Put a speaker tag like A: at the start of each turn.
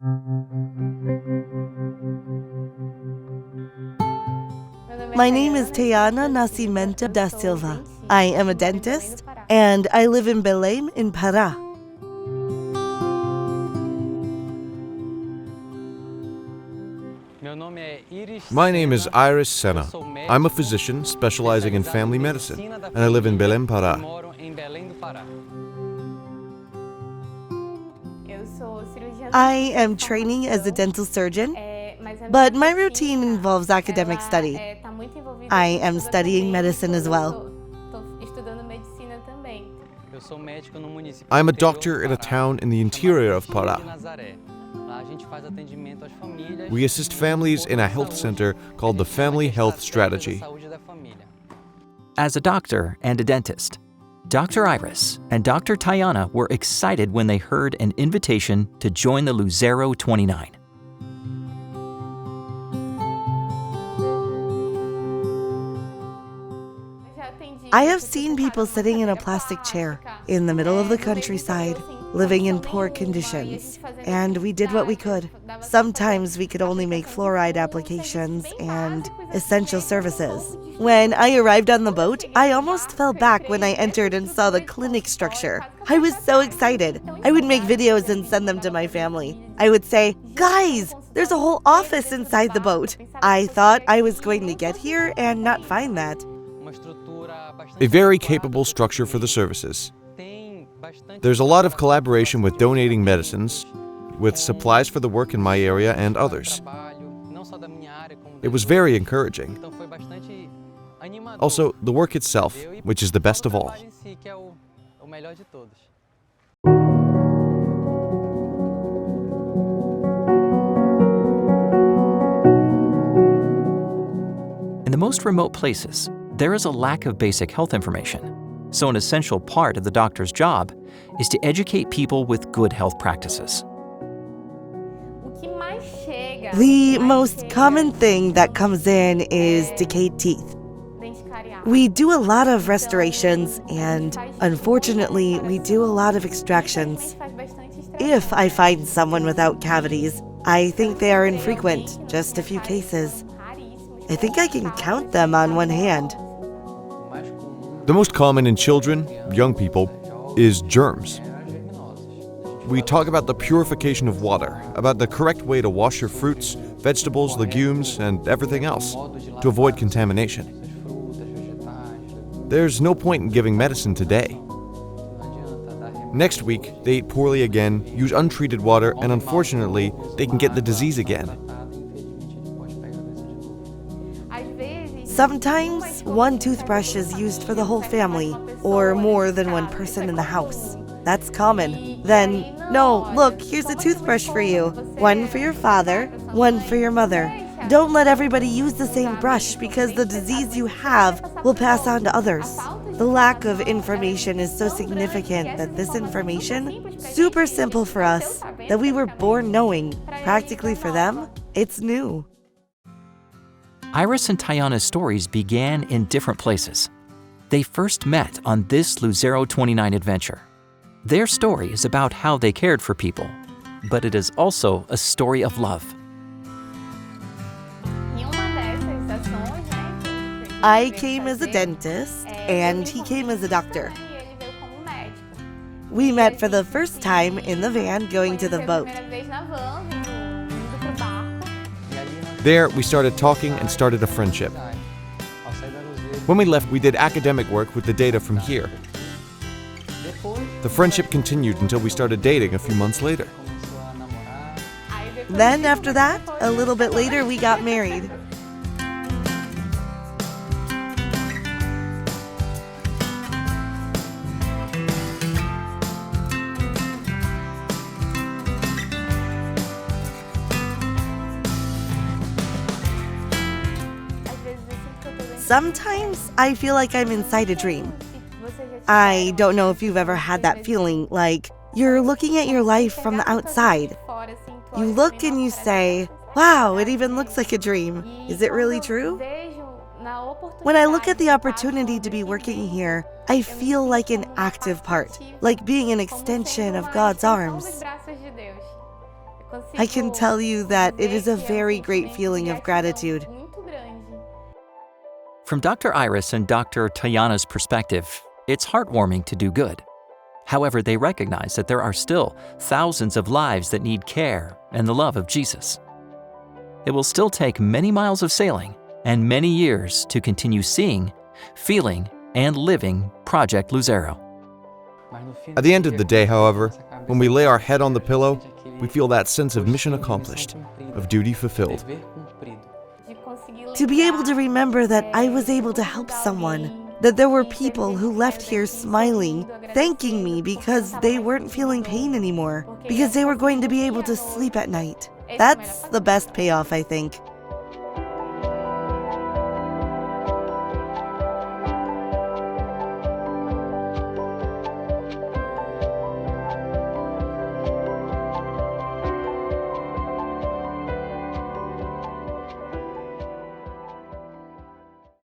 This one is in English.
A: My name is Tayana Nascimento da Silva. I am a dentist, and I live in Belém, in Pará.
B: My name is Iris Senna. I'm a physician specializing in family medicine, and I live in Belém, Pará.
A: I am training as a dental surgeon, but my routine involves academic study. I am studying medicine as well.
B: I'm a doctor in a town in the interior of Pará. We assist families in a health center called the Family Health Strategy.
C: As a doctor and a dentist, Dr. Iris and Dr. Tayana were excited when they heard an invitation to join the Lucero 29.
A: I have seen people sitting in a plastic chair in the middle of the countryside, living in poor conditions, and we did what we could. Sometimes we could only make fluoride applications and essential services. When I arrived on the boat, I almost fell back when I entered and saw the clinic structure. I was so excited. I would make videos and send them to my family. I would say, "Guys, there's a whole office inside the boat." I thought I was going to get here and not find that.
B: A very capable structure for the services. There's a lot of collaboration with donating medicines, with supplies for the work in my area and others. It was very encouraging. Also, the work itself, which is the best of all.
C: In the most remote places, there is a lack of basic health information. So an essential part of the doctor's job is to educate people with good health practices.
A: The most common thing that comes in is decayed teeth. We do a lot of restorations, and unfortunately, we do a lot of extractions. If I find someone without cavities, I think they are infrequent, just a few cases. I think I can count them on one hand.
B: The most common in children, young people, is germs. We talk about the purification of water, about the correct way to wash your fruits, vegetables, legumes, and everything else to avoid contamination. There's no point in giving medicine today. Next week, they eat poorly again, use untreated water, and unfortunately, they can get the disease again.
A: Sometimes one toothbrush is used for the whole family, or more than one person in the house. That's common. Then, no, look, here's a toothbrush for you. One for your father, one for your mother. Don't let everybody use the same brush because the disease you have will pass on to others. The lack of information is so significant that this information, super simple for us, that we were born knowing, practically for them, it's new.
C: Iris and Tayana's stories began in different places. They first met on this Lucero 29 adventure. Their story is about how they cared for people, but it is also a story of love.
A: I came as a dentist, and he came as a doctor. We met for the first time in the van going to the boat.
B: There, we started talking and started a friendship. When we left, we did academic work with the data from here. The friendship continued until we started dating a few months later.
A: Then, after that, a little bit later, we got married. Sometimes I feel like I'm inside a dream. I don't know if you've ever had that feeling, like you're looking at your life from the outside. You look and you say, wow, it even looks like a dream. Is it really true? When I look at the opportunity to be working here, I feel like an active part, like being an extension of God's arms. I can tell you that it is a very great feeling of gratitude.
C: From Dr. Iris and Dr. Tayana's perspective, it's heartwarming to do good. However, they recognize that there are still thousands of lives that need care and the love of Jesus. It will still take many miles of sailing and many years to continue seeing, feeling, and living Project Luzero.
B: At the end of the day, however, when we lay our head on the pillow, we feel that sense of mission accomplished, of duty fulfilled.
A: To be able to remember that I was able to help someone, that there were people who left here smiling, thanking me because they weren't feeling pain anymore, because they were going to be able to sleep at night. That's the best payoff, I think.